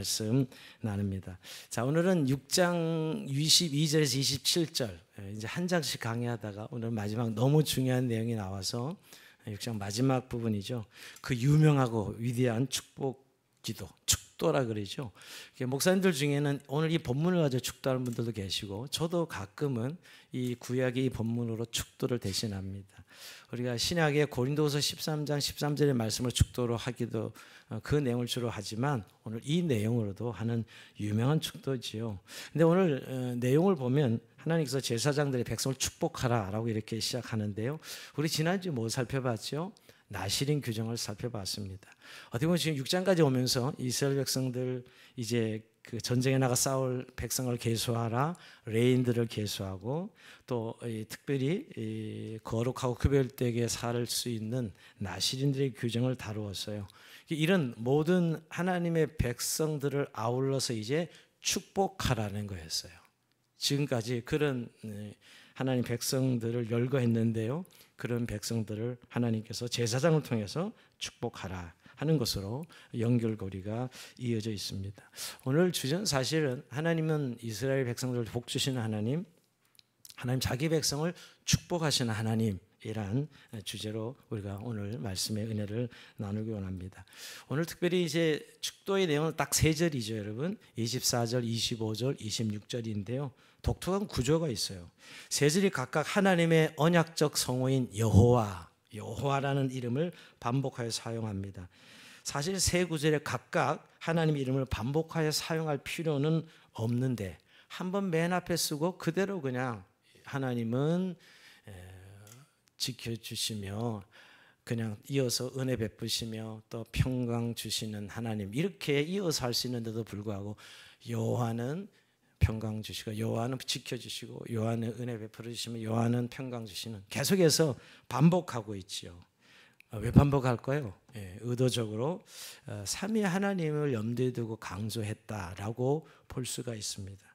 말씀 나눕니다. 자, 오늘은 6장 22절에서 27절 이제 한 장씩 강의하다가 오늘 마지막 너무 중요한 내용이 나와서 6장 마지막 부분이죠. 그 유명하고 위대한 축복 기도, 축도라 그러죠. 목사님들 중에는 오늘 이 본문을 가지고 축도하는 분들도 계시고 저도 가끔은 이 구약의 이 본문으로 축도를 대신합니다. 우리가 신약의 고린도후서 13장 13절의 말씀을 축도로 하기도 그 내용을 주로 하지만 오늘 이 내용으로도 하는 유명한 축도지요. 근데 오늘 내용을 보면 하나님께서 제사장들의 백성을 축복하라라고 이렇게 시작하는데요. 우리 지난주에 뭐 살펴봤죠? 나실인 규정을 살펴봤습니다. 어떻게 보면 지금 6장까지 오면서 이스라엘 백성들 이제 그 전쟁에 나가 싸울 백성을 계수하라, 레인들을 계수하고 또 특별히 거룩하고 구별되게 살 수 있는 나실인들의 규정을 다루었어요. 이런 모든 하나님의 백성들을 아울러서 이제 축복하라는 거였어요. 지금까지 그런 하나님 백성들을 열거했는데요. 그런 백성들을 하나님께서 제사장을 통해서 축복하라 하는 것으로 연결고리가 이어져 있습니다. 오늘 주제는 사실은 하나님은 이스라엘 백성들을 복 주시는 하나님 자기 백성을 축복하시는 하나님이란 주제로 우리가 오늘 말씀의 은혜를 나누기 원합니다. 오늘 특별히 이제 축도의 내용은 딱 3절이죠, 여러분. 24절, 25절, 26절인데요. 독특한 구조가 있어요. 3절이 각각 하나님의 언약적 성호인 여호와라는 이름을 반복하여 사용합니다. 사실 3구절에 각각 하나님 이름을 반복하여 사용할 필요는 없는데 한번 맨 앞에 쓰고 그대로 그냥 하나님은 지켜주시며 그냥 이어서 은혜 베푸시며 또 평강 주시는 하나님 이렇게 이어서 할 수 있는데도 불구하고 여호와는 평강 주시고 여호와는 지켜주시고 여호와는 은혜 베풀어 주시며 여호와는 평강 주시는 계속해서 반복하고 있지요. 왜 반복할까요? 의도적으로 삼위 하나님을 염두에 두고 강조했다라고 볼 수가 있습니다.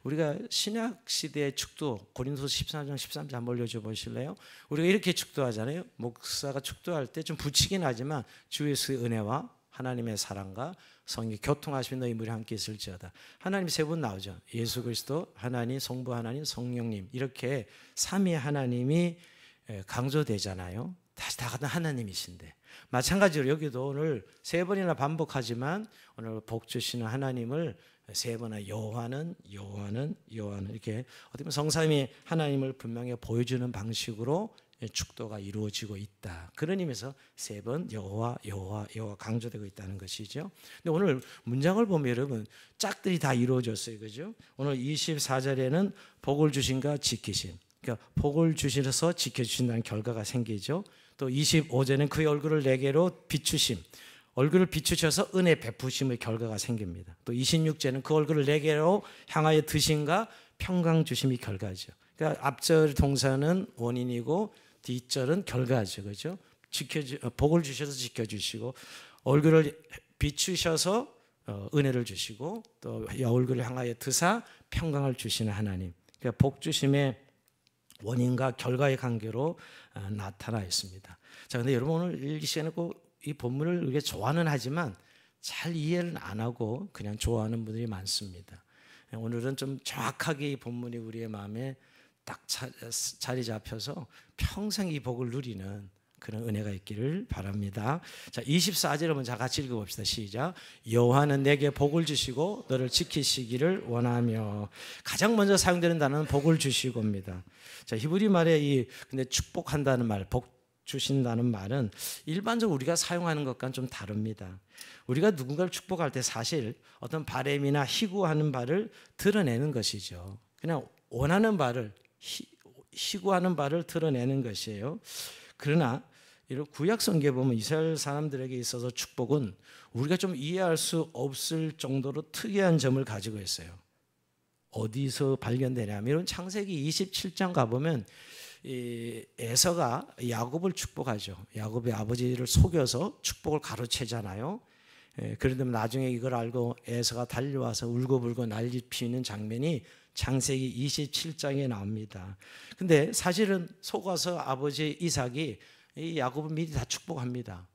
우리가 신약 시대의 축도 고린도서 14장 13절 한번 올려줘 보실래요? 우리가 이렇게 축도하잖아요. 목사가 축도할 때 좀 붙이긴 하지만 주 예수의 은혜와 하나님의 사랑과 성령이 교통하시며 너희 무리 함께 있을지어다. 하나님 3분 나오죠. 예수 그리스도 하나님, 성부 하나님, 성령님 이렇게 삼위 하나님이 강조되잖아요. 다시 다 같은 하나님이신데 마찬가지로 여기도 오늘 3번이나 반복하지만 오늘 복 주시는 하나님을 3번이나 여호와는 이렇게 어떻게 보면 성삼위 하나님을 분명히 보여주는 방식으로 축도가 이루어지고 있다. 그런 의미에서 3번 여호와 강조되고 있다는 것이죠. 근데 오늘 문장을 보면 여러분 짝들이 다 이루어졌어요. 그죠? 오늘 24절에는 복을 주신가 지키심. 그러니까 복을 주셔서 지켜주신다는 결과가 생기죠. 또 25절에는 그의 얼굴을 내게로 비추심. 얼굴을 비추셔서 은혜 베푸심의 결과가 생깁니다. 또 26절에는 그 얼굴을 내게로 향하여 드심과 평강 주심이 결과죠. 그러니까 앞절 동사는 원인이고 뒷절은 결과죠. 그죠? 복을 주셔서 지켜주시고 얼굴을 비추셔서 은혜를 주시고 또 얼굴을 향하여 드사 평강을 주시는 하나님. 그러니까 복 주심의 원인과 결과의 관계로 나타나 있습니다. 자, 근데 여러분 오늘 읽기 시간에 꼭 이 본문을 우리가 좋아는 하지만 잘 이해를 안 하고 그냥 좋아하는 분들이 많습니다. 오늘은 좀 정확하게 이 본문이 우리의 마음에 딱 자리 잡혀서 평생 이 복을 누리는 그런 은혜가 있기를 바랍니다. 자, 24절을 먼저 같이 읽어봅시다. 시작. 여호와는 내게 복을 주시고 너를 지키시기를 원하며. 가장 먼저 사용되는 단어는 복을 주시고입니다. 자, 히브리 말에 근데 축복한다는 말, 복 주신다는 말은 일반적으로 우리가 사용하는 것과는 좀 다릅니다. 우리가 누군가를 축복할 때 사실 어떤 바램이나 희구하는 바를 드러내는 것이죠. 그냥 원하는 바를 희구하는 바를 드러내는 것이에요. 그러나 이런 구약 성경에 보면 이스라엘 사람들에게 있어서 축복은 우리가 좀 이해할 수 없을 정도로 특이한 점을 가지고 있어요. 어디서 발견되냐면 이런 창세기 27장 가보면 에서가 야곱을 축복하죠. 야곱의 아버지를 속여서 축복을 가로채잖아요. 그런데 나중에 이걸 알고 에서가 달려와서 울고불고 난리 피는 장면이 창세기 27장에 나옵니다. 근데 사실은 속아서 아버지 이삭이 이 야곱을 미리 다 축복합니다.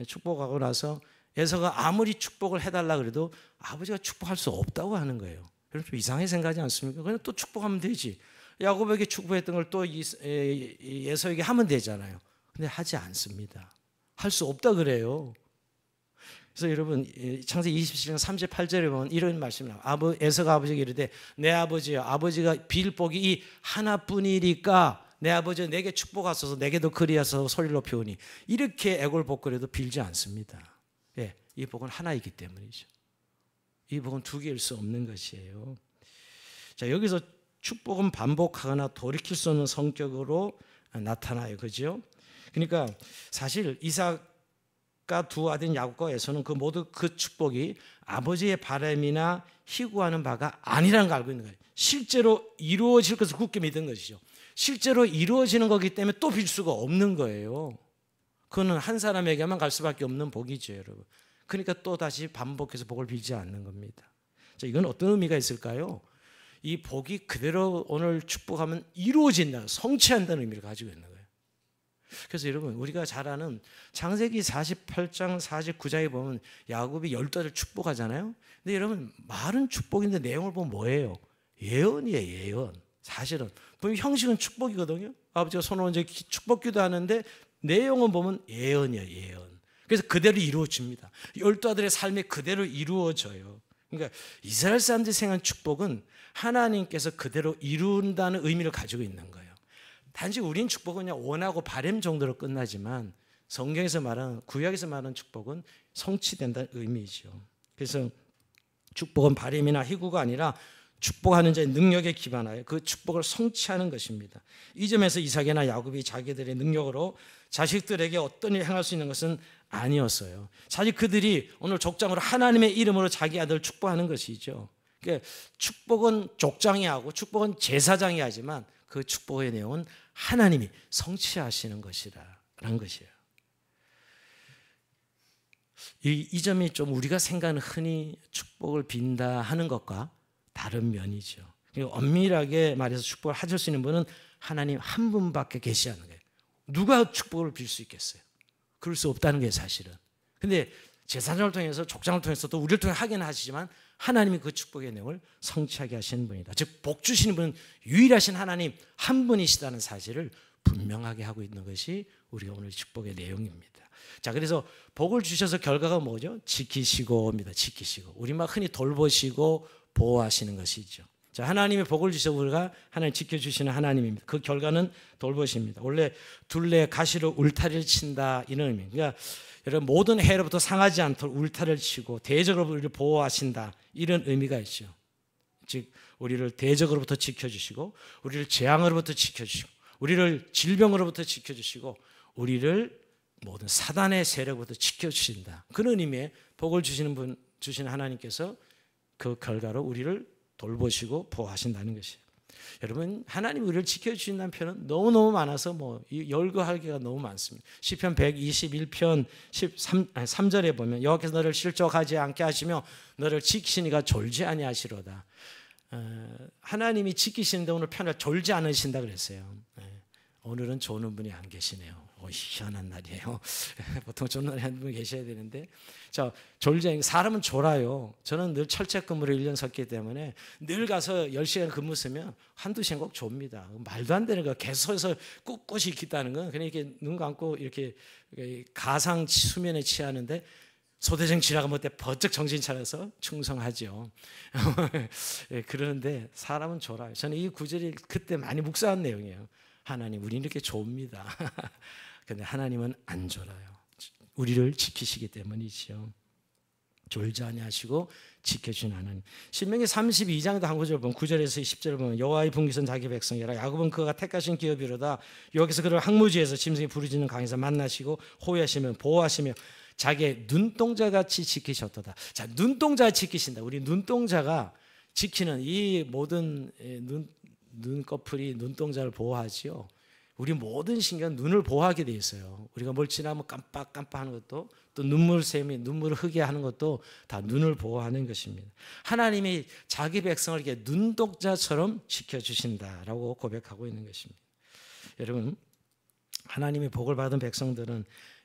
축복하고 나서 에서가 아무리 축복을 해달라 그래도 아버지가 축복할 수 없다고 하는 거예요. 여러분 좀 이상하게 생각하지 않습니까? 그냥 또 축복하면 되지. 야곱에게 축복했던 걸 또 에서에게 하면 되잖아요. 근데 하지 않습니다. 할 수 없다 그래요. 그래서 여러분 창세기 27장 38절에 보면 이런 말씀이 나와요. 에서가 아버지에게 이르되 내 아버지여 아버지가 빌 복이 이 하나뿐이니까 내 아버지 내게 축복하소서 내게도 그리하소서 소리를 높이오니 이렇게 애골복거려도 빌지 않습니다. 예, 이 복은 하나이기 때문이죠. 이 복은 두 개일 수 없는 것이에요. 자, 여기서 축복은 반복하거나 돌이킬 수 없는 성격으로 나타나요. 그죠? 그러니까 사실 이삭과 두 아들 야곱과 에서는 그 모두 그 축복이 아버지의 바람이나 희구하는 바가 아니라는 걸 알고 있는 거예요. 실제로 이루어질 것을 굳게 믿은 것이죠. 실제로 이루어지는 거기 때문에 또 빌 수가 없는 거예요. 그거는 한 사람에게만 갈 수밖에 없는 복이죠, 여러분. 그러니까 또 다시 반복해서 복을 빌지 않는 겁니다. 자, 이건 어떤 의미가 있을까요? 이 복이 그대로 오늘 축복하면 이루어진다, 성취한다는 의미를 가지고 있는 거예요. 그래서 여러분 우리가 잘 아는 창세기 48장 49장에 보면 야곱이 12을 축복하잖아요. 근데 여러분 말은 축복인데 내용을 보면 뭐예요? 예언이에요. 예언. 사실은 보면 형식은 축복이거든요. 아버지가 손을 얹어 축복기도 하는데 내용은 보면 예언이에요. 예언. 그래서 그대로 이루어집니다. 12아들의 삶이 그대로 이루어져요. 그러니까 이스라엘 사람들이 생각한 축복은 하나님께서 그대로 이룬다는 의미를 가지고 있는 거예요. 단지 우린 축복은 그냥 원하고 바람 정도로 끝나지만 성경에서 말하는 구약에서 말하는 축복은 성취된다는 의미죠. 그래서 축복은 바람이나 희구가 아니라 축복하는 자의 능력에 기반하여 그 축복을 성취하는 것입니다. 이 점에서 이삭이나 야곱이 자기들의 능력으로 자식들에게 어떤 일을 행할 수 있는 것은 아니었어요. 사실 그들이 오늘 족장으로 하나님의 이름으로 자기 아들을 축복하는 것이죠. 그러니까 축복은 족장이 하고 축복은 제사장이 하지만 그 축복의 내용은 하나님이 성취하시는 것이라는 것이에요. 이 점이 좀 우리가 생각하는 흔히 축복을 빈다 하는 것과 다른 면이죠. 엄밀하게 말해서 축복을 하실 수 있는 분은 하나님 한 분밖에 계시지 않는 거예요. 누가 축복을 빌 수 있겠어요? 그럴 수 없다는 게 사실은. 근데 제사장을 통해서 족장을 통해서도 우리를 통해 하긴 하시지만 하나님이 그 축복의 내용을 성취하게 하시는 분이다. 즉 복 주시는 분은 유일하신 하나님 한 분이시다는 사실을 분명하게 하고 있는 것이 우리가 오늘 축복의 내용입니다. 자, 그래서 복을 주셔서 결과가 뭐죠? 지키시고입니다. 지키시고. 우리말 흔히 돌보시고 보호하시는 것이죠. 자, 하나님의 복을 주셔서 우리가 하나님 지켜주시는 하나님입니다. 그 결과는 돌보십니다. 원래 둘레 가시로 울타리를 친다 이런 의미. 그러니까 여러분 모든 해로부터 상하지 않도록 울타리를 치고 대적으로부터 우리를 보호하신다 이런 의미가 있죠. 즉 우리를 대적으로부터 지켜주시고 우리를 재앙으로부터 지켜주시고 우리를 질병으로부터 지켜주시고 우리를 모든 사단의 세력부터 지켜주신다. 그런 의미의 복을 주시는 하나님께서 그 결과로 우리를 돌보시고 보호하신다는 것이에요. 여러분 하나님이 우리를 지켜주신다는 표현은 너무너무 많아서 열거할 게가 너무 많습니다. 시편 121편 3절에 보면 여호와께서 너를 실족하지 않게 하시며 너를 지키시니가 졸지 아니하시로다. 하나님이 지키시는데 오늘 편을 졸지 않으신다 그랬어요. 오늘은 조는 분이 안 계시네요. 희한한 날이에요. 보통 조는 한 분 계셔야 되는데 자, 졸지 사람은 졸아요. 저는 늘 철책근무를 1년 섰기 때문에 늘 가서 10시간 근무 쓰면 한두 시간 꼭 좁니다. 말도 안 되는 거 계속 서서 꿋꿋이 있다는 건 그냥 이렇게 눈 감고 이렇게 가상 수면에 취하는데 소대장 지나가 볼 때 번쩍 정신 차려서 충성하죠. 그러는데 사람은 졸아요. 저는 이 구절이 그때 많이 묵상한 내용이에요. 하나님 우리는 이렇게 좁니다. 그런데 하나님은 안 졸아요. 우리를 지키시기 때문이죠. 졸지 아니하시고 지켜주신 하나님. 신명기 32장에도 한 구절 보면 9절에서 10절을 보면 여호와의 분깃은 자기 백성이라 야곱은 그가 택하신 기업이로다. 여기서 그를 항무지에서 짐승이 부르짖는 강에서 만나시고 호위하시며 보호하시며 자기의 눈동자같이 지키셨도다. 자, 눈동자 지키신다. 우리 눈동자가 지키는 이 모든 눈꺼풀이 눈동자를 보호하지요. 우리 모든 신경은 눈을 보호하게 돼 있어요. 우리가 뭘 지나면 깜빡깜빡하는 것도 또 눈물샘이 눈물을 흐게 하는 것도 다 눈을 보호하는 것입니다. 하나님이 자기 백성을 이렇게 눈동자처럼 지켜주신다라고 고백하고 있는 것입니다. 여러분 하나님의 복을 받은 백성들은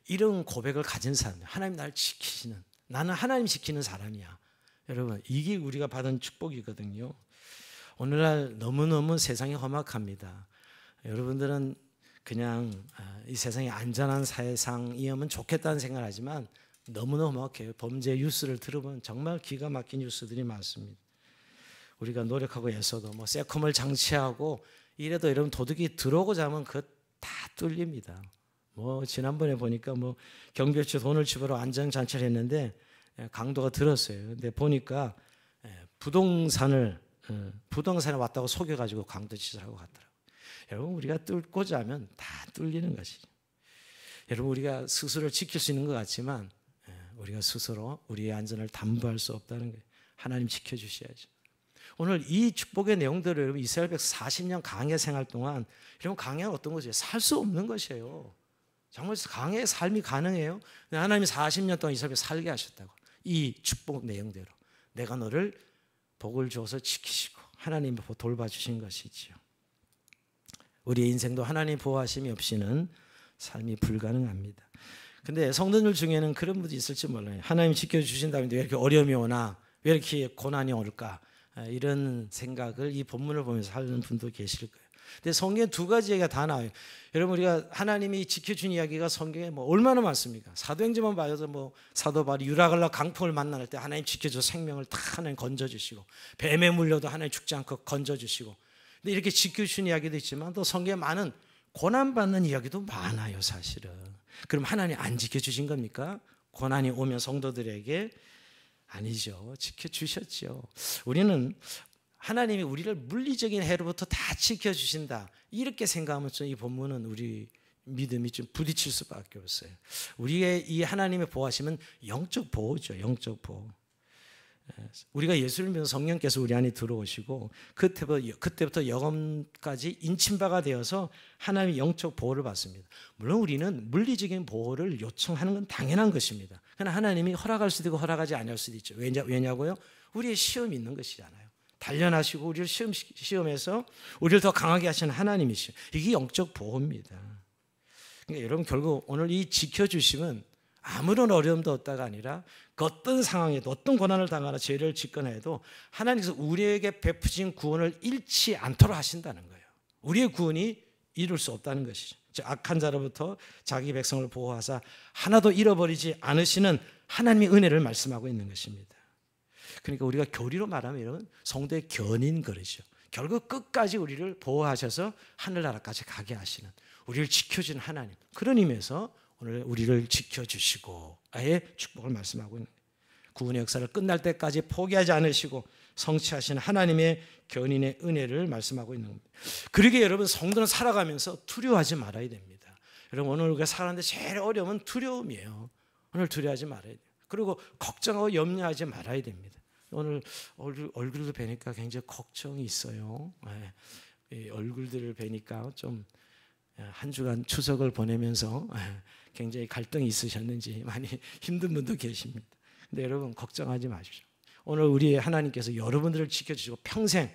이런 고백을 가진 사람들, 하나님 나를 지키시는 나는 하나님 지키는 사람이야. 여러분, 이게 우리가 받은 축복이거든요. 오늘날 너무너무 세상이 험악합니다. 여러분들은 그냥 이 세상이 안전한 세상이면 좋겠다는 생각을 하지만 너무너무 험악해요. 범죄 뉴스를 들으면 정말 기가 막힌 뉴스들이 많습니다. 우리가 노력하고 애써도 뭐 새콤을 장치하고 이래도 여러분 도둑이 들어오고자 하면 그거 다 뚫립니다. 뭐 지난번에 보니까 뭐 경비원체 돈을 지불하러 안전장치를 했는데 강도가 들었어요. 근데 보니까 부동산에 왔다고 속여가지고 강도 짓을 하고 갔더라고요. 여러분, 우리가 뚫고자 하면 다 뚫리는 것이죠. 여러분, 우리가 스스로를 지킬 수 있는 것 같지만 우리가 스스로 우리의 안전을 담보할 수 없다는 거예요. 하나님 지켜주셔야죠. 오늘 이 축복의 내용들을 여러분 이스라엘 백성 40년 광야 생활 동안 여러분 광야는 어떤 것이에요? 살 수 없는 것이에요. 정말 광야의 삶이 가능해요? 하나님이 40년 동안 이스라엘 백성 살게 하셨다고. 이 축복 내용대로 내가 너를 복을 주어서 지키시고 하나님이 돌봐주신 것이지요. 우리의 인생도 하나님 보호하심이 없이는 삶이 불가능합니다. 근데 성도들 중에는 그런 분도 있을지 몰라요. 하나님 지켜주신다는데 왜 이렇게 어려움이 오나, 왜 이렇게 고난이 올까, 이런 생각을 이 본문을 보면서 하는 분도 계실 거예요. 근데 성경에 두 가지 얘기가 다 나와요. 여러분, 우리가 하나님이 지켜준 이야기가 성경에 뭐 얼마나 많습니까? 사도행전만 봐도 뭐 사도 바울이 유라갈라 강풍을 만날 때 하나님 지켜줘 생명을 다 하나님 건져주시고, 뱀에 물려도 하나님 죽지 않고 건져주시고, 근데 이렇게 지켜주신 이야기도 있지만 또 성경에 많은 고난받는 이야기도 많아요, 사실은. 그럼 하나님 안 지켜주신 겁니까? 고난이 오면 성도들에게 아니죠. 지켜주셨죠. 우리는 하나님이 우리를 물리적인 해로부터 다 지켜주신다, 이렇게 생각하면 이 본문은 우리 믿음이 좀 부딪힐 수밖에 없어요. 우리의 이 하나님의 보호하심은 영적 보호죠. 영적 보호. 우리가 예수를 믿는 성령께서 우리 안에 들어오시고 그때부터 영혼까지 인침바가 되어서 하나님의 영적 보호를 받습니다. 물론 우리는 물리적인 보호를 요청하는 건 당연한 것입니다. 그러나 하나님이 허락할 수도 있고 허락하지 않을 수도 있죠. 왜냐고요? 우리의 시험이 있는 것이잖아요. 단련하시고 우리를 시험에서 우리를 더 강하게 하시는 하나님이시죠. 이게 영적 보호입니다. 그러니까 여러분, 결국 오늘 이 지켜주심은 아무런 어려움도 없다가 아니라 그 어떤 상황에도 어떤 고난을 당하나 죄를 짓거나 해도 하나님께서 우리에게 베푸신 구원을 잃지 않도록 하신다는 거예요. 우리의 구원이 이룰 수 없다는 것이죠. 악한 자로부터 자기 백성을 보호하사 하나도 잃어버리지 않으시는 하나님의 은혜를 말씀하고 있는 것입니다. 그러니까 우리가 교리로 말하면 이런 성도의 견인 그러죠. 결국 끝까지 우리를 보호하셔서 하늘나라까지 가게 하시는, 우리를 지켜주는 하나님, 그런 의미에서 오늘 우리를 지켜주시고 아예 축복을 말씀하고 있는 거예요. 구원의 역사를 끝날 때까지 포기하지 않으시고 성취하시는 하나님의 견인의 은혜를 말씀하고 있는 겁니다. 그러게 여러분, 성도는 살아가면서 두려워하지 말아야 됩니다. 여러분, 오늘 우리가 살아가는데 제일 어려움은 두려움이에요. 오늘 두려워하지 말아야 돼요. 그리고 걱정하고 염려하지 말아야 됩니다. 오늘 얼굴도 뵈니까 굉장히 걱정이 있어요. 얼굴들을 뵈니까 좀 한 주간 추석을 보내면서 굉장히 갈등이 있으셨는지 많이 힘든 분도 계십니다. 근데 여러분, 걱정하지 마십시오. 오늘 우리 하나님께서 여러분들을 지켜주시고 평생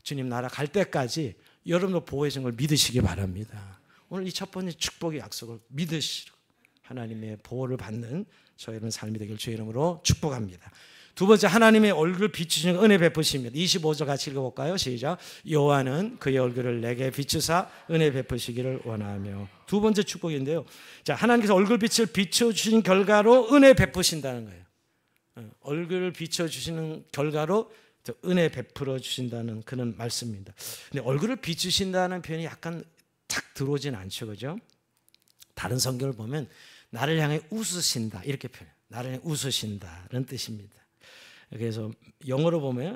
주님 나라 갈 때까지 여러분을 보호해 준 걸 믿으시기 바랍니다. 오늘 이 첫 번째 축복의 약속을 믿으시고 하나님의 보호를 받는 저희 여러분 삶이 되길 주의 이름으로 축복합니다. 두 번째, 하나님의 얼굴 비추시는 은혜 베푸십니다. 25절 같이 읽어볼까요? 시작. 여호와는 그의 얼굴을 내게 비추사 은혜 베푸시기를 원하며. 두 번째 축복인데요. 자, 하나님께서 얼굴빛을 비춰주신 결과로 은혜 베푸신다는 거예요. 얼굴을 비춰주시는 결과로 은혜 베풀어 주신다는 그런 말씀입니다. 근데 얼굴을 비추신다는 표현이 약간 탁 들어오진 않죠, 그죠? 다른 성경을 보면 나를 향해 웃으신다, 이렇게 표현해요. 나를 향해 웃으신다는 뜻입니다. 그래서 영어로 보면,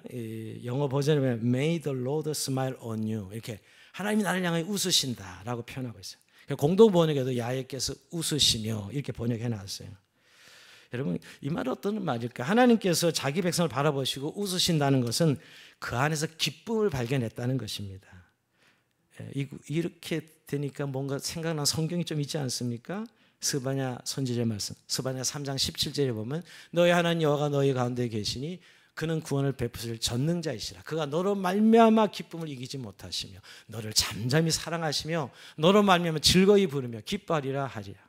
영어 버전에 보면 May the Lord smile on you, 이렇게 하나님이 나를 향해 웃으신다라고 표현하고 있어요. 공동 번역에도 야훼께서 웃으시며 이렇게 번역해 놨어요. 여러분, 이 말은 어떤 말일까? 하나님께서 자기 백성을 바라보시고 웃으신다는 것은 그 안에서 기쁨을 발견했다는 것입니다. 이렇게 되니까 뭔가 생각나는 성경이 좀 있지 않습니까? 스바냐 선지자 말씀, 스바냐 3장 17절에 보면 너희 하나님 여호와가 너희 가운데 계시니 그는 구원을 베푸실 전능자이시라. 그가 너로 말미암아 기쁨을 이기지 못하시며 너를 잠잠히 사랑하시며 너로 말미암아 즐거이 부르며 기뻐하리라 하리라.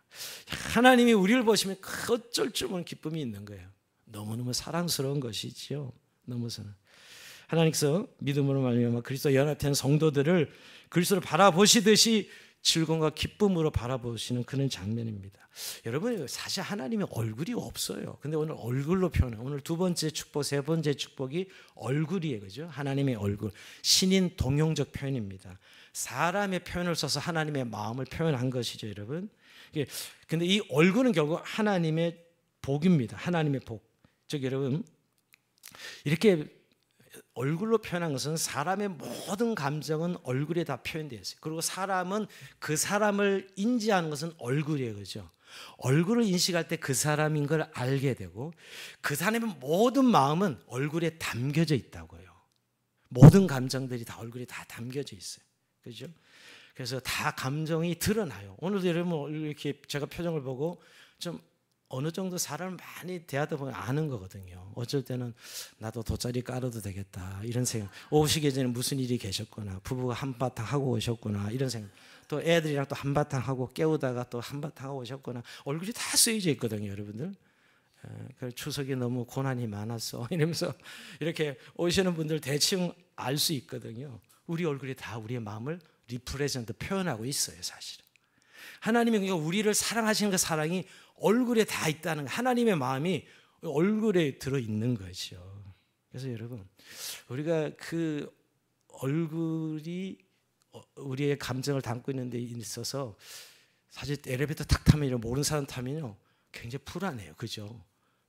하나님이 우리를 보시면 어쩔 줄 모르는 기쁨이 있는 거예요. 너무너무 사랑스러운 것이지요. 너무 사랑. 하나님께서 믿음으로 말미암아 그리스도 연합된 성도들을 그리스도를 바라보시듯이 즐거움과 기쁨으로 바라보시는 그런 장면입니다. 여러분, 사실 하나님의 얼굴이 없어요. 근데 오늘 얼굴로 표현해요. 오늘 두 번째 축복, 세 번째 축복이 얼굴이에요. 그죠? 하나님의 얼굴. 신인 동용적 표현입니다. 사람의 표현을 써서 하나님의 마음을 표현한 것이죠, 여러분. 근데 이 얼굴은 결국 하나님의 복입니다. 하나님의 복. 즉 여러분, 이렇게 얼굴로 표현한 것은 사람의 모든 감정은 얼굴에 다 표현되어 있어요. 그리고 사람은 그 사람을 인지하는 것은 얼굴이에요. 그죠? 얼굴을 인식할 때 그 사람인 걸 알게 되고 그 사람의 모든 마음은 얼굴에 담겨져 있다고요. 모든 감정들이 다 얼굴에 다 담겨져 있어요. 그죠? 그래서 다 감정이 드러나요. 오늘도 여러분 이렇게 제가 표정을 보고 좀 어느 정도 사람을 많이 대하다 보면 아는 거거든요. 어쩔 때는 나도 돗자리 깔아도 되겠다 이런 생각. 오시기 전에 무슨 일이 계셨구나, 부부가 한바탕 하고 오셨구나 이런 생각. 또 애들이랑 또 한바탕 하고 깨우다가 또 한바탕 하고 오셨구나. 얼굴이 다 쓰여져 있거든요, 여러분들. 추석이 너무 고난이 많았어 이러면서 이렇게 오시는 분들 대충 알 수 있거든요. 우리 얼굴이 다 우리의 마음을 리프레젠트 표현하고 있어요, 사실은. 하나님이 그러니까 우리를 사랑하시는 그 사랑이 얼굴에 다 있다는, 하나님의 마음이 얼굴에 들어있는 거죠. 그래서 여러분, 우리가 그 얼굴이 우리의 감정을 담고 있는 데 있어서 사실 엘리베이터 탁 타면요, 모르는 사람 타면요 굉장히 불안해요. 그죠?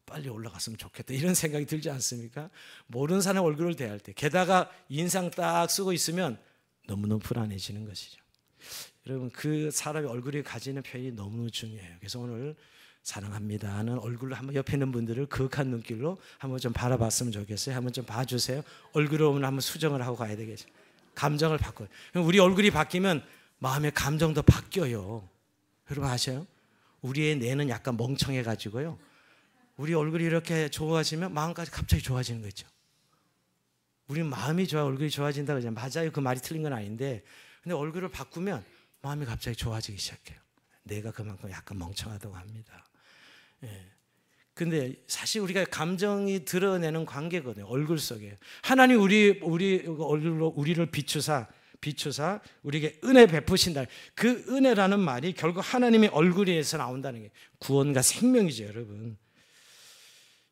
빨리 올라갔으면 좋겠다 이런 생각이 들지 않습니까? 모르는 사람 얼굴을 대할 때, 게다가 인상 딱 쓰고 있으면 너무너무 불안해지는 것이죠. 여러분, 그 사람의 얼굴이 가지는 표현이 너무 중요해요. 그래서 오늘 사랑합니다 하는 얼굴로 한번 옆에 있는 분들을 그윽한 눈길로 한번 좀 바라봤으면 좋겠어요. 한번 좀 봐주세요. 얼굴을 오면 한번 수정을 하고 가야 되겠죠. 감정을 바꿔요. 우리 얼굴이 바뀌면 마음의 감정도 바뀌어요. 여러분 아세요? 우리의 뇌는 약간 멍청해가지고요, 우리 얼굴이 이렇게 좋아지면 마음까지 갑자기 좋아지는 거 있죠. 우리 마음이 좋아 얼굴이 좋아진다고 하잖아요. 맞아요. 그 말이 틀린 건 아닌데, 근데 얼굴을 바꾸면 마음이 갑자기 좋아지기 시작해요. 내가 그만큼 약간 멍청하다고 합니다. 예. 근데 사실 우리가 감정이 드러내는 관계거든요. 얼굴 속에 하나님 우리 얼굴로 우리를 비추사 우리에게 은혜 베푸신다. 그 은혜라는 말이 결국 하나님의 얼굴에서 나온다는 게 구원과 생명이죠, 여러분.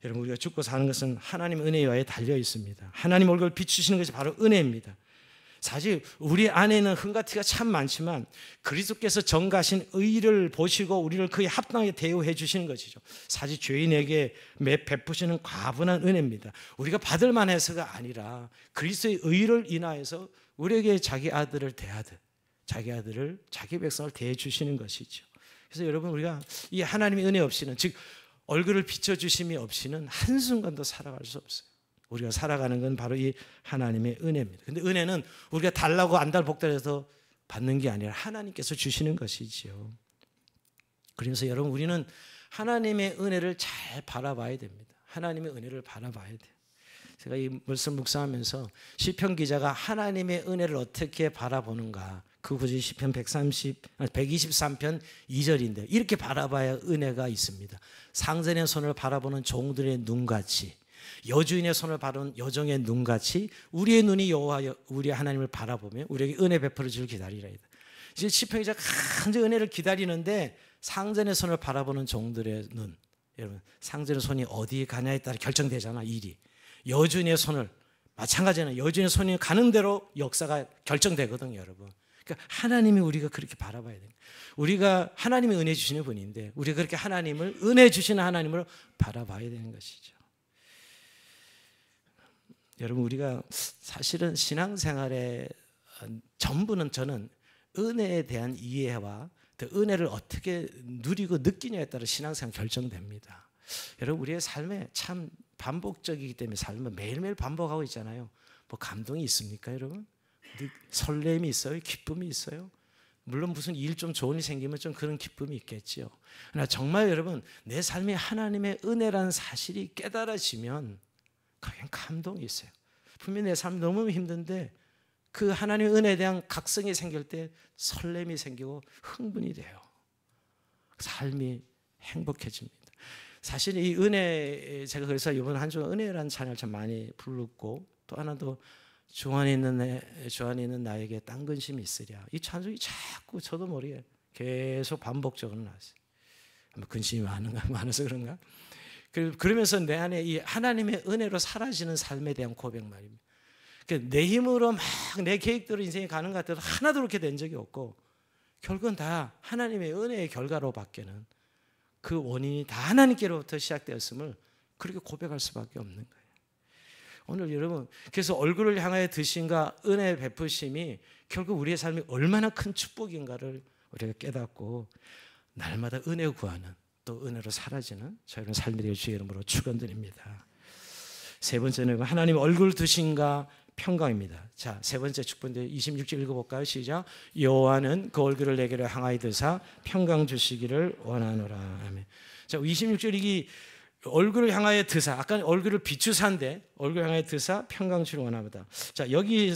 여러분, 우리가 죽고 사는 것은 하나님의 은혜에 달려 있습니다. 하나님 얼굴을 비추시는 것이 바로 은혜입니다. 사실 우리 안에는 흥가티가 참 많지만 그리스도께서 정가신 의를 보시고 우리를 그에 합당하게 대우해 주시는 것이죠. 사실 죄인에게 베푸시는 과분한 은혜입니다. 우리가 받을 만해서가 아니라 그리스도의 의를 인하여서 우리에게 자기 아들을 대하듯 자기 백성을 대해 주시는 것이죠. 그래서 여러분, 우리가 이 하나님의 은혜 없이는, 즉 얼굴을 비춰주심이 없이는 한순간도 살아갈 수 없어요. 우리가 살아가는 건 바로 이 하나님의 은혜입니다. 근데 은혜는 우리가 달라고 안달 복달해서 받는 게 아니라 하나님께서 주시는 것이지요. 그래서 여러분, 우리는 하나님의 은혜를 잘 바라봐야 됩니다. 하나님의 은혜를 바라봐야 돼요. 제가 이 말씀 묵상하면서 시편 기자가 하나님의 은혜를 어떻게 바라보는가, 그 구절이 시편 123편 2절인데 이렇게 바라봐야 은혜가 있습니다. 상전의 손을 바라보는 종들의 눈같이, 여주인의 손을 바라보는 여종의 눈같이 우리의 눈이 여호와 우리 하나님을 바라보며 우리에게 은혜 베풀어 줄 기다리라. 이제 시편 기자가 간절히 은혜를 기다리는데 상전의 손을 바라보는 종들의 눈, 여러분 상전의 손이 어디에 가냐에 따라 결정되잖아, 일이. 여주인의 손을 마찬가지잖아요. 여주인의 손이 가는 대로 역사가 결정되거든요, 여러분. 그러니까 하나님이 우리가 그렇게 바라봐야 돼요. 우리가 하나님이 은혜 주시는 분인데 우리가 그렇게 하나님을, 은혜 주시는 하나님으로 바라봐야 되는 것이죠. 여러분, 우리가 사실은 신앙생활의 전부는, 저는 은혜에 대한 이해와 또 은혜를 어떻게 누리고 느끼냐에 따라 신앙생활 결정됩니다. 여러분, 우리의 삶에 참 반복적이기 때문에 삶은 매일매일 반복하고 있잖아요. 뭐 감동이 있습니까, 여러분? 설렘이 있어요? 기쁨이 있어요? 물론 무슨 일 좀 좋은 일이 생기면 좀 그런 기쁨이 있겠지요. 그러나 정말 여러분, 내 삶에 하나님의 은혜라는 사실이 깨달아지면 그냥 감동이 있어요. 분명히 내 삶이 너무 힘든데 그 하나님의 은혜에 대한 각성이 생길 때 설렘이 생기고 흥분이 돼요. 삶이 행복해집니다. 사실 이 은혜, 제가 그래서 이번 한 주간 은혜라는 찬양을 참 많이 불렀고, 또 하나도 주 안에 있는 나에게 딴 근심이 있으랴. 이 찬송이 자꾸 저도 모르게 계속 반복적으로 나왔어요. 근심이 많아서 그런가? 그러면서 내 안에 이 하나님의 은혜로 사라지는 삶에 대한 고백 말입니다. 내 힘으로 막 내 계획대로 인생이 가는 것 같아도 하나도 그렇게 된 적이 없고, 결국은 다 하나님의 은혜의 결과로 밖에는 그 원인이 다 하나님께로부터 시작되었음을 그렇게 고백할 수밖에 없는 거예요. 오늘 여러분, 그래서 얼굴을 향하여 드심과 은혜 베푸심이 결국 우리의 삶이 얼마나 큰 축복인가를 우리가 깨닫고 날마다 은혜 구하는, 또 은혜로 사라지는 저희는 삶이 되길 주의 이름으로 축원드립니다. 세 번째는 하나님 얼굴 드심과 평강입니다. 자, 세 번째 축복인데 26절 읽어볼까요? 시작. 여호와는 그 얼굴을 내게로 향하여 드사 평강 주시기를 원하노라. 아멘. 자, 26절 이 얼굴을 향하여 드사, 아까 얼굴을 비추사인데 얼굴을 향하여 드사 평강 주시기를 원합니다. 자, 여기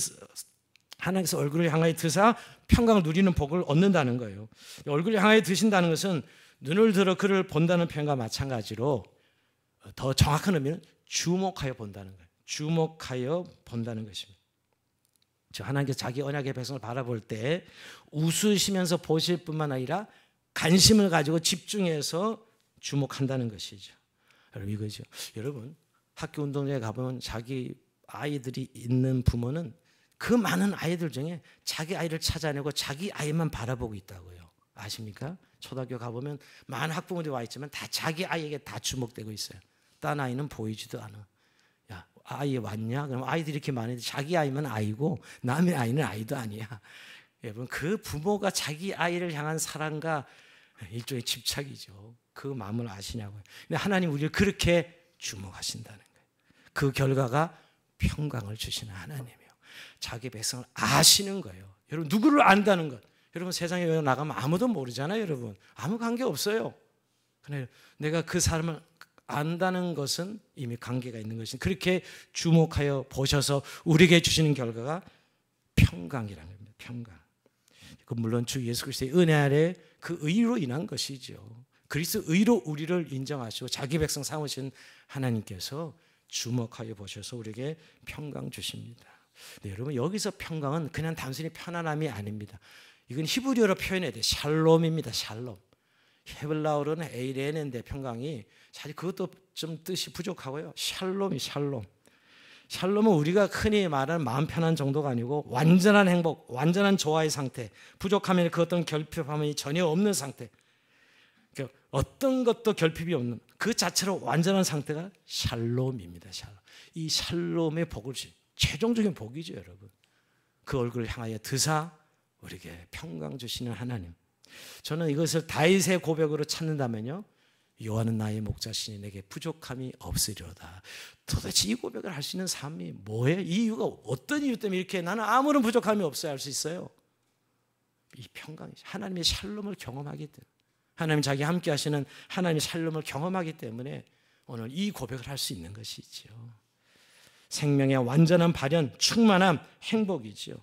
하나님께서 얼굴을 향하여 드사 평강을 누리는 복을 얻는다는 거예요. 얼굴을 향하여 드신다는 것은 눈을 들어 그를 본다는 표현과 마찬가지로 더 정확한 의미는 주목하여 본다는 거예요. 주목하여 본다는 것입니다. 하나님께서 자기 언약의 백성을 바라볼 때 웃으시면서 보실 뿐만 아니라 관심을 가지고 집중해서 주목한다는 것이죠. 여러분, 이거죠. 여러분, 학교 운동장에 가보면 자기 아이들이 있는 부모는 그 많은 아이들 중에 자기 아이를 찾아내고 자기 아이만 바라보고 있다고요. 아십니까? 초등학교 가보면 많은 학부모들이 와 있지만 다 자기 아이에게 다 주목되고 있어요. 딴 아이는 보이지도 않아. 야, 아이 왔냐? 그럼 아이들이 이렇게 많은데 자기 아이만 아이고 남의 아이는 아이도 아니야. 여러분, 그 부모가 자기 아이를 향한 사랑과 일종의 집착이죠. 그 마음을 아시냐고요. 근데 하나님 우리를 그렇게 주목하신다는 거예요. 그 결과가 평강을 주시는 하나님이에요. 자기 백성을 아시는 거예요. 여러분, 누구를 안다는 것. 여러분, 세상에 나가면 아무도 모르잖아요. 여러분, 아무 관계 없어요. 그래, 내가 그 사람을 안다는 것은 이미 관계가 있는 것이, 그렇게 주목하여 보셔서 우리에게 주시는 결과가 평강이라는 겁니다. 평강. 그 물론 주 예수 그리스도의 은혜 아래 그 의로 인한 것이죠. 그리스도 의로 우리를 인정하시고 자기 백성 삼으신 하나님께서 주목하여 보셔서 우리에게 평강 주십니다. 네, 여러분, 여기서 평강은 그냥 단순히 편안함이 아닙니다. 이건 히브리어로 표현해야 돼요. 샬롬입니다. 샬롬. 헤블라어로는 에이레네인데 평강이 사실 그것도 좀 뜻이 부족하고요. 샬롬이 샬롬. 샬롬은 우리가 흔히 말하는 마음 편한 정도가 아니고 완전한 행복, 완전한 조화의 상태, 부족하면 그 어떤 결핍함이 전혀 없는 상태, 어떤 것도 결핍이 없는 그 자체로 완전한 상태가 샬롬입니다. 샬롬. 이 샬롬의 복을 최종적인 복이죠, 여러분. 그 얼굴을 향하여 드사 우리에게 평강 주시는 하나님. 저는 이것을 다윗의 고백으로 찾는다면요, 여호와는 나의 목자시니 내게 부족함이 없으리로다. 도대체 이 고백을 할 수 있는 삶이 뭐예요? 이 이유가 어떤 이유 때문에 이렇게 나는 아무런 부족함이 없어야 할 수 있어요? 이 평강이 하나님의 샬롬을 경험하기 때문에, 하나님 자기 함께 하시는 하나님의 샬롬을 경험하기 때문에 오늘 이 고백을 할 수 있는 것이죠. 생명의 완전한 발현, 충만함, 행복이죠.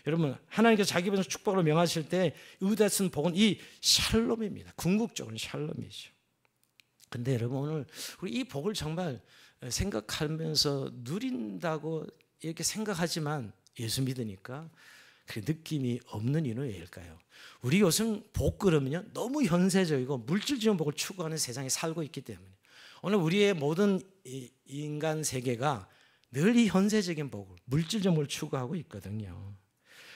여러분, 하나님께서 자기 백성 축복으로 명하실 때 의도하신 복은 이 샬롬입니다. 궁극적으로는 샬롬이죠. 근데 여러분, 오늘 우리 이 복을 정말 생각하면서 누린다고 이렇게 생각하지만 예수 믿으니까 그 느낌이 없는 이유는 왜일까요? 우리 요즘 복 그러면요, 너무 현세적이고 물질적인 복을 추구하는 세상에 살고 있기 때문에 오늘 우리의 모든 인간 세계가 늘 이 현세적인 복을, 물질적인 복을 추구하고 있거든요.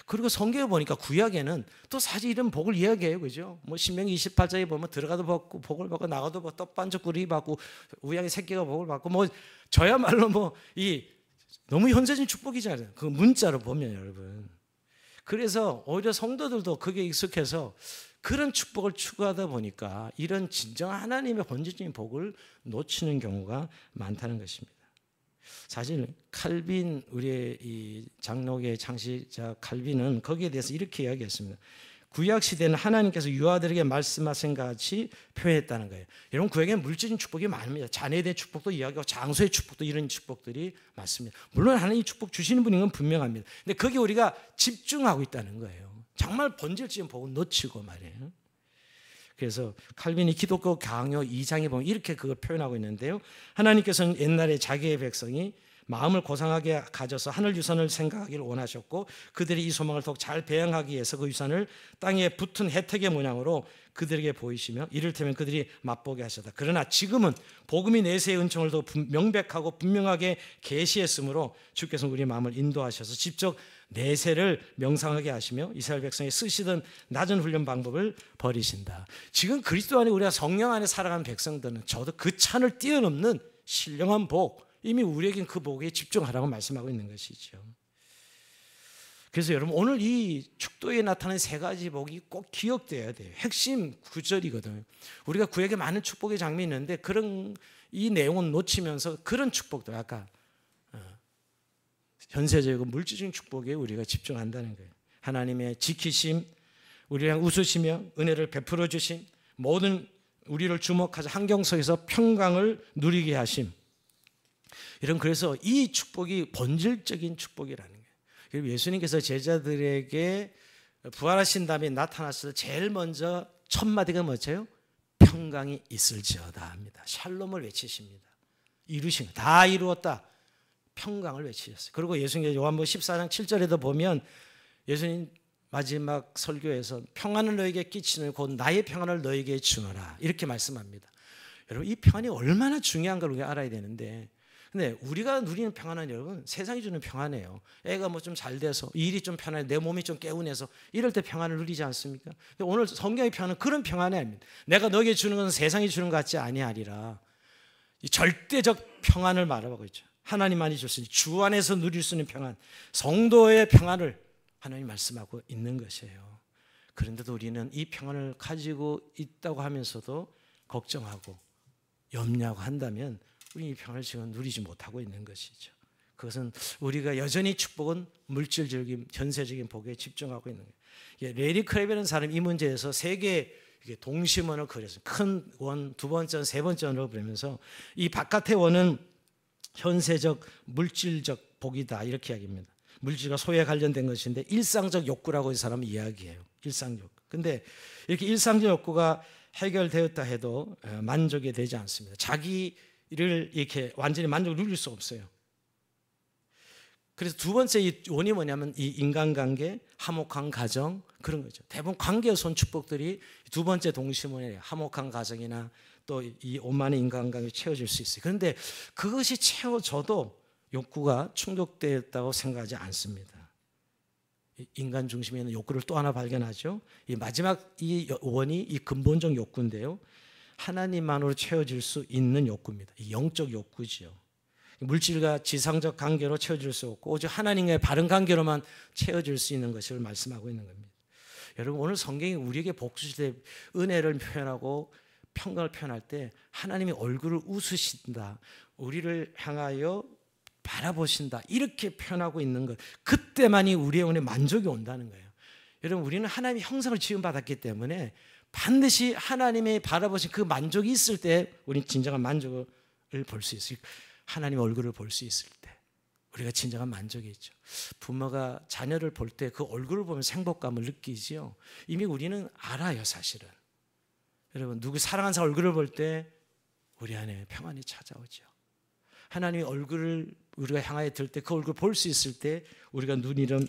그리고 성경에 보니까 구약에는 또 사실 이런 복을 이야기해요, 그죠? 뭐 신명기 28장에 보면 들어가도 받고 복을 받고 나가도 받고 떡반죽 구리 받고 우양의 새끼가 복을 받고 뭐 저야말로 뭐 이 너무 현세적인 축복이잖아요. 그 문자로 보면 여러분. 그래서 오히려 성도들도 그게 익숙해서 그런 축복을 추구하다 보니까 이런 진정한 하나님의 본질적인 복을 놓치는 경우가 많다는 것입니다. 사실 칼빈, 우리의 이 장로교의 창시자 칼빈은 거기에 대해서 이렇게 이야기했습니다. 구약 시대는 하나님께서 유아들에게 말씀하신 것 같이 표현했다는 거예요. 여러분, 구약에는 물질적인 축복이 많습니다. 자녀에 대한 축복도 이야기하고 장소의 축복도, 이런 축복들이 많습니다. 물론 하나님이 축복 주시는 분인 건 분명합니다. 근데 거기에 우리가 집중하고 있다는 거예요. 정말 본질적인 복을 놓치고 말이에요. 그래서 칼빈이 기독교 강요 2장에 보면 이렇게 그걸 표현하고 있는데요. 하나님께서는 옛날에 자기의 백성이 마음을 고상하게 가져서 하늘 유산을 생각하기를 원하셨고 그들이 이 소망을 더욱 잘 배양하기 위해서 그 유산을 땅에 붙은 혜택의 모양으로 그들에게 보이시며 이를테면 그들이 맛보게 하셨다. 그러나 지금은 복음이 내세의 은총을 더 명백하고 분명하게 계시했으므로 주께서 우리의 마음을 인도하셔서 직접 내세를 명상하게 하시며 이스라엘 백성이 쓰시던 낮은 훈련 방법을 버리신다. 지금 그리스도 안에 우리가 성령 안에 살아가는 백성들은 저도 그 찬을 뛰어넘는 신령한 복, 이미 우리에겐 그 복에 집중하라고 말씀하고 있는 것이죠. 그래서 여러분 오늘 이 축도에 나타나는 세 가지 복이 꼭 기억돼야 돼요. 핵심 구절이거든요. 우리가 구약에 많은 축복의 장면이 있는데 그런 이 내용은 놓치면서 그런 축복들 아까 현세적이고 물질적인 축복에 우리가 집중한다는 거예요. 하나님의 지키심, 우리를 웃으시며 은혜를 베풀어 주심, 모든 우리를 주목하자 환경 속에서 평강을 누리게 하심. 이런 그래서 이 축복이 본질적인 축복이라는 거예요. 그리고 예수님께서 제자들에게 부활하신 다음에 나타났을 때 제일 먼저 첫 마디가 뭐죠? 평강이 있을지어다 합니다. 샬롬을 외치십니다. 이루신 거. 다 이루었다. 평강을 외치셨어요. 그리고 예수님께서 요한복음 14장 7절에도 보면 예수님 마지막 설교에서 평안을 너에게 끼치는 곧 나의 평안을 너에게 주노라 이렇게 말씀합니다. 여러분 이 평안이 얼마나 중요한 걸 우리가 알아야 되는데 근데 우리가 누리는 평안은 여러분 세상이 주는 평안이에요. 애가 뭐 좀 잘 돼서 일이 좀 편해 내 몸이 좀 개운해서 이럴 때 평안을 누리지 않습니까? 근데 오늘 성경의 평안은 그런 평안이 아닙니다. 내가 너에게 주는 것은 세상이 주는 것 같지 아니하리라. 이 절대적 평안을 말하고 있죠. 하나님만이 줬으니 주 안에서 누릴 수 있는 평안, 성도의 평안을 하나님 말씀하고 있는 것이에요. 그런데도 우리는 이 평안을 가지고 있다고 하면서도 걱정하고 염려하고 한다면 우리 이 평안을 지금 누리지 못하고 있는 것이죠. 그것은 우리가 여전히 축복은 물질적인 현세적인 복에 집중하고 있는 거예요. 레리 크랩이라는 사람이 이 문제에서 세 개의 동심원을 그렸어요. 큰 원, 두 번째 원, 세 번째 원으로 그러면서 이 바깥의 원은 현세적 물질적 복이다 이렇게 이야기합니다. 물질과 소유에 관련된 것인데 일상적 욕구라고 이 사람은 이야기해요. 일상적 욕구. 근데 이렇게 일상적 욕구가 해결되었다 해도 만족이 되지 않습니다. 자기를 이렇게 완전히 만족을 누릴 수 없어요. 그래서 두 번째 이 원이 뭐냐면 이 인간관계, 화목한 가정 그런 거죠. 대부분 관계에서 온 축복들이 두 번째 동심원에 화목한 가정이나 또 이 오만의 인간관계가 채워질 수 있어요. 그런데 그것이 채워져도 욕구가 충족되었다고 생각하지 않습니다. 인간 중심에 있는 욕구를 또 하나 발견하죠. 이 마지막 이 원이 이 근본적 욕구인데요. 하나님만으로 채워질 수 있는 욕구입니다. 이 영적 욕구지요. 물질과 지상적 관계로 채워질 수 없고 오직 하나님과의 바른 관계로만 채워질 수 있는 것을 말씀하고 있는 겁니다. 여러분 오늘 성경이 우리에게 복 주실 때 은혜를 표현하고 평강을 표현할 때 하나님이 얼굴을 웃으신다. 우리를 향하여 바라보신다. 이렇게 표현하고 있는 것. 그때만이 우리의 영혼에 만족이 온다는 거예요. 여러분 우리는 하나님의 형상을 지음받았기 때문에 반드시 하나님의 바라보신 그 만족이 있을 때 우리는 진정한 만족을 볼 수 있어요. 하나님의 얼굴을 볼 수 있을 때 우리가 진정한 만족이 있죠. 부모가 자녀를 볼 때 그 얼굴을 보면 행복감을 느끼지요. 이미 우리는 알아요 사실은. 여러분 누구 사랑하는 사람 얼굴을 볼 때 우리 안에 평안이 찾아오죠. 하나님의 얼굴을 우리가 향하여 들 때 그 얼굴을 볼 수 있을 때 우리가 누리는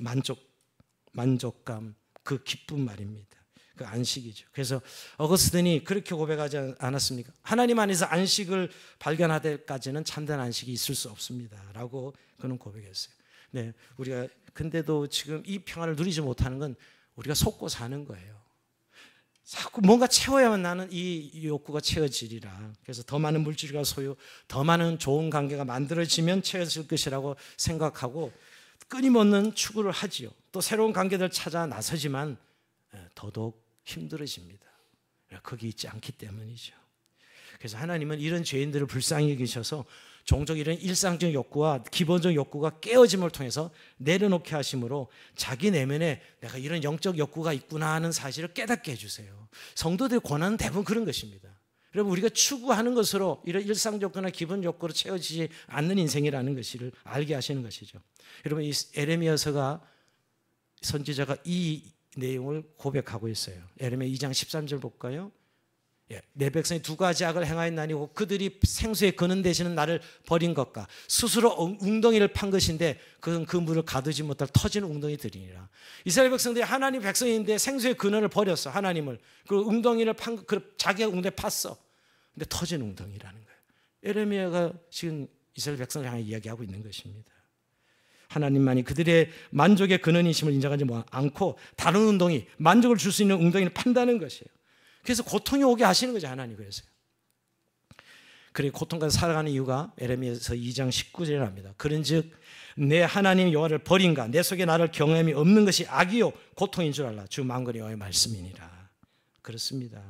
만족감 그 기쁨 말입니다. 그 안식이죠. 그래서 어거스틴이 그렇게 고백하지 않았습니까? 하나님 안에서 안식을 발견할 때까지는 참된 안식이 있을 수 없습니다. 라고 그는 고백했어요. 네, 우리가 근데도 지금 이 평안을 누리지 못하는 건 우리가 속고 사는 거예요. 자꾸 뭔가 채워야만 나는 이 욕구가 채워지리라. 그래서 더 많은 물질과 소유, 더 많은 좋은 관계가 만들어지면 채워질 것이라고 생각하고 끊임없는 추구를 하지요. 또 새로운 관계들 찾아 나서지만 더더욱 힘들어집니다. 거기 있지 않기 때문이죠. 그래서 하나님은 이런 죄인들을 불쌍히 여기셔서 종종 이런 일상적 욕구와 기본적 욕구가 깨어짐을 통해서 내려놓게 하심으로 자기 내면에 내가 이런 영적 욕구가 있구나 하는 사실을 깨닫게 해주세요. 성도들의 고난은 대부분 그런 것입니다. 여러분 우리가 추구하는 것으로 이런 일상 욕구나 기본 욕구로 채워지지 않는 인생이라는 것을 알게 하시는 것이죠. 여러분 이 에레미야서가 선지자가 이 내용을 고백하고 있어요. 에레미야 2장 13절 볼까요? 내 백성이 두 가지 악을 행하였나니고 그들이 생수의 근원 되시는 나를 버린 것과 스스로 웅덩이를 판 것인데 그건 그 물을 가두지 못할 터진 웅덩이들이니라. 이스라엘 백성들이 하나님 백성인데 생수의 근원을 버렸어. 하나님을. 그 웅덩이를 판, 그 자기가 웅덩이 팠어. 근데 터진 웅덩이라는 거예요. 예레미야가 지금 이스라엘 백성을 향해 이야기하고 있는 것입니다. 하나님만이 그들의 만족의 근원이심을 인정하지 않고 다른 웅덩이, 만족을 줄 수 있는 웅덩이를 판다는 것이에요. 그래서 고통이 오게 하시는 거죠. 하나님 그래서요. 그래 고통 가운데 살아가는 이유가 에레미야서 2장 19절에 합니다. 그런즉 내 하나님 여호와를 버린가 내 속에 나를 경험이 없는 것이 악이요 고통인 줄 알라. 주 만군의 여호와의 말씀이니라. 그렇습니다.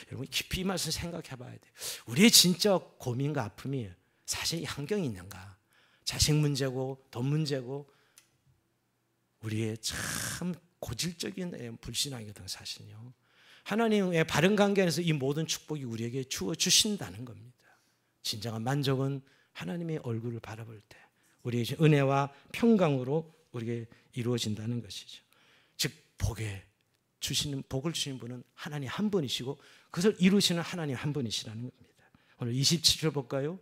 여러분 깊이 이 말씀 생각해 봐야 돼요. 우리의 진짜 고민과 아픔이 사실 이 환경이 있는가? 자식 문제고 돈 문제고 우리의 참 고질적인 불신앙이거든 사실요. 하나님의 바른 관계 안에서 이 모든 축복이 우리에게 주어 주신다는 겁니다. 진정한 만족은 하나님의 얼굴을 바라볼 때 우리의 은혜와 평강으로 우리에게 이루어진다는 것이죠. 즉 복을 주시는 분은 하나님 한 분이시고 그것을 이루시는 하나님 한 분이시라는 겁니다. 오늘 27절 볼까요?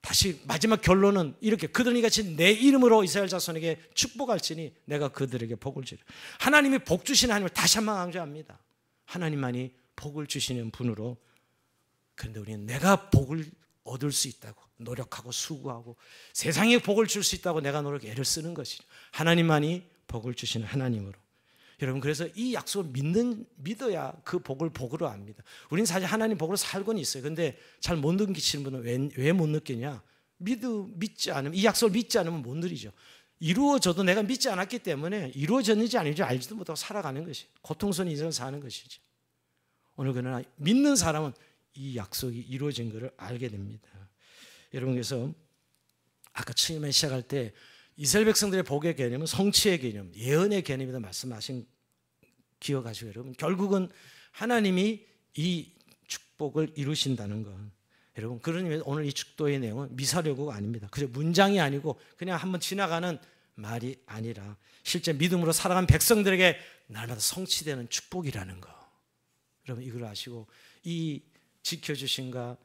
다시 마지막 결론은 이렇게 그들이 같이 내 이름으로 이스라엘 자손에게 축복할지니 내가 그들에게 복을 주리라. 하나님이 복 주시는 하나님을 다시 한번 강조합니다. 하나님만이 복을 주시는 분으로. 그런데 우리는 내가 복을 얻을 수 있다고 노력하고 수고하고 세상에 복을 줄 수 있다고 내가 애를 쓰는 것이죠. 하나님만이 복을 주시는 하나님으로. 여러분 그래서 이 약속을 믿어야 그 복을 복으로 압니다. 우리는 사실 하나님 복으로 살고는 있어요. 그런데 잘 못 느끼시는 분은 왜 못 느끼냐? 믿지 않으면 이 약속을 믿지 않으면 못 누리죠. 이루어져도 내가 믿지 않았기 때문에 이루어졌는지 아닌지 알지도 못하고 살아가는 것이 고통스러운 인생을 사는 것이죠. 오늘 그러나 믿는 사람은 이 약속이 이루어진 것을 알게 됩니다. 여러분 그래서 아까 처음에 시작할 때 이스라엘 백성들의 복의 개념은 성취의 개념, 예언의 개념이다 말씀하신 기억하시고 여러분 결국은 하나님이 이 축복을 이루신다는 것. 여러분 그런 의미에서 오늘 이 축도의 내용은 미사려고가 아닙니다. 그저 문장이 아니고 그냥 한번 지나가는 말이 아니라 실제 믿음으로 살아간 백성들에게 날마다 성취되는 축복이라는 거. 여러분 이걸 아시고 이 지켜주신가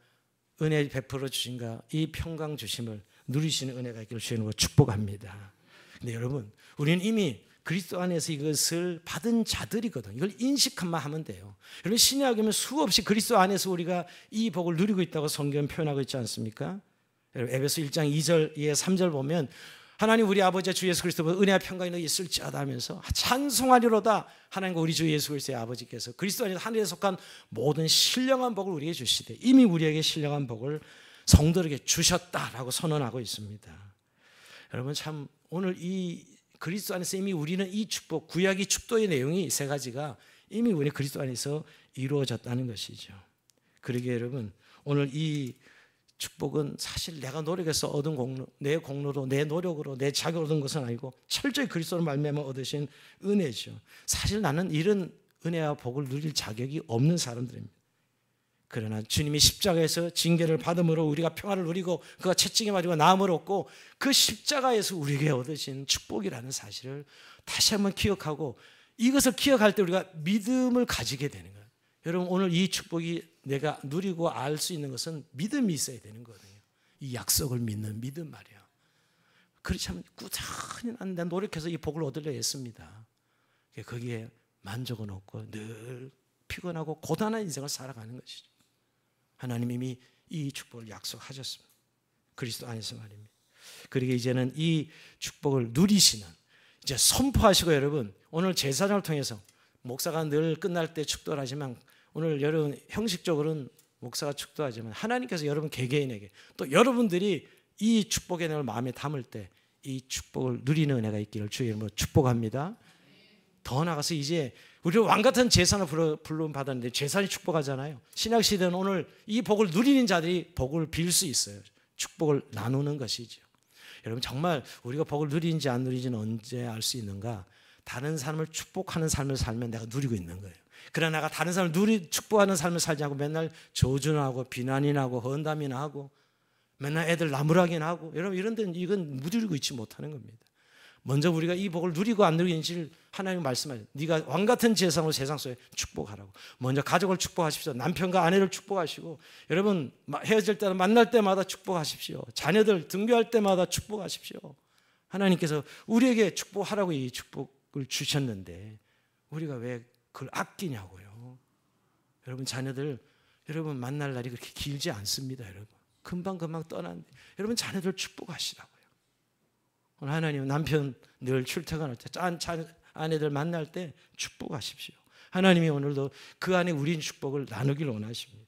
은혜 베풀어 주신가 이 평강 주심을 누리시는 은혜가 있기를 주님으로 축복합니다. 근데 여러분 우리는 이미 그리스도 안에서 이것을 받은 자들이거든요. 이걸 인식만 하면 돼요. 여러분 신약에 수없이 그리스도 안에서 우리가 이 복을 누리고 있다고 성경은 표현하고 있지 않습니까? 여러분 에베소 1장 2절 3절 보면 하나님 우리 아버지 주 예수 그리스도의 은혜와 평강이 너희 있을지어다 하면서 찬송하리로다. 하나님과 우리 주 예수 그리스도의 아버지께서 그리스도 안에서 하늘에 속한 모든 신령한 복을 우리에게 주시되 이미 우리에게 신령한 복을 성도에게 주셨다라고 선언하고 있습니다. 여러분 참 오늘 이 그리스도 안에서 이미 우리는 이 축복 구약의 축도의 내용이 세 가지가 이미 우리 그리스도 안에서 이루어졌다는 것이죠. 그러기에 여러분 오늘 이 축복은 사실 내가 노력해서 얻은 공로, 내 공로로 내 노력으로 내 자격으로 얻은 것은 아니고 철저히 그리스도로 말미암아 얻으신 은혜죠. 사실 나는 이런 은혜와 복을 누릴 자격이 없는 사람들입니다. 그러나 주님이 십자가에서 징계를 받음으로 우리가 평화를 누리고 그가 채찍에 맞고 나음을 얻고 그 십자가에서 우리에게 얻으신 축복이라는 사실을 다시 한번 기억하고 이것을 기억할 때 우리가 믿음을 가지게 되는 거예요. 여러분 오늘 이 축복이 내가 누리고 알 수 있는 것은 믿음이 있어야 되는 거거든요. 이 약속을 믿는 믿음 말이야. 그렇지 않으면 꾸준히 난 노력해서 이 복을 얻으려 했습니다. 거기에 만족은 없고 늘 피곤하고 고단한 인생을 살아가는 것이죠. 하나님 이미 이 축복을 약속하셨습니다. 그리스도 안에서 말입니다. 그러기에 이제는 이 축복을 누리시는 이제 선포하시고 여러분 오늘 제사장을 통해서 목사가 늘 끝날 때 축도를 하지만 오늘 여러분 형식적으로는 목사가 축도하지만 하나님께서 여러분 개개인에게 또 여러분들이 이 축복의 내용을 마음에 담을 때 이 축복을 누리는 은혜가 있기를 주의 이름으로 축복합니다. 더 나아가서 이제 우리 왕같은 제사를 부름 받았는데 제사를 축복하잖아요. 신약시대는 오늘 이 복을 누리는 자들이 복을 빌 수 있어요. 축복을 나누는 것이죠. 여러분 정말 우리가 복을 누리는지 안 누리는지는 언제 알 수 있는가? 다른 사람을 축복하는 삶을 살면 내가 누리고 있는 거예요. 그러나 내가 다른 사람을 축복하는 삶을 살지 않고 맨날 조준하고 하고 비난이나 하고 헌담이나 하고 맨날 애들 나무라기나 하고 여러분 이런 데는 이건 누리고 있지 못하는 겁니다. 먼저 우리가 이 복을 누리고 안 누리는지를 하나님 말씀하세요. 네가 왕 같은 재상으로 세상 속에 축복하라고. 먼저 가족을 축복하십시오. 남편과 아내를 축복하시고, 여러분 헤어질 때나 만날 때마다 축복하십시오. 자녀들 등교할 때마다 축복하십시오. 하나님께서 우리에게 축복하라고 이 축복을 주셨는데 우리가 왜 그걸 아끼냐고요. 여러분 자녀들, 여러분 만날 날이 그렇게 길지 않습니다. 여러분 금방금방 떠나는데 여러분 자녀들 축복하시라고요. 오늘 하나님 남편 늘 출퇴근할 때 아내들 만날 때 축복하십시오. 하나님이 오늘도 그 안에 우린 축복을 나누길 원하십니다.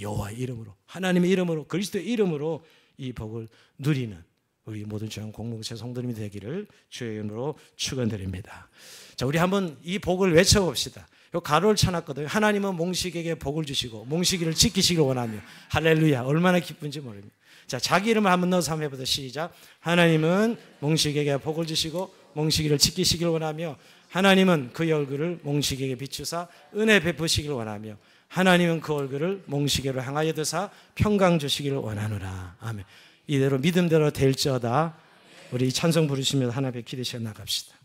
여호와 이름으로, 하나님의 이름으로, 그리스도의 이름으로 이 복을 누리는 우리 모든 주양 공동체 성도님이 되기를 주의 이름으로 축원드립니다. 자, 우리 한번 이 복을 외쳐봅시다. 요 가로를 쳐놨거든요. 하나님은 몽식에게 복을 주시고 몽식이를 지키시길 원하며. 할렐루야. 얼마나 기쁜지 모릅니다. 자, 자기 이름을 한번 넣어서 한번 해보자. 시작. 하나님은 몽식에게 복을 주시고 몽식이를 지키시길 원하며, 하나님은 그의 얼굴을 몽식에게 비추사 은혜 베푸시길 원하며, 하나님은 그 얼굴을 몽식이로 향하여 드사 평강 주시기를 원하노라. 아멘. 이대로 믿음대로 될지어다. 우리 찬송 부르시면서 하나님의 기대 시간 나갑시다.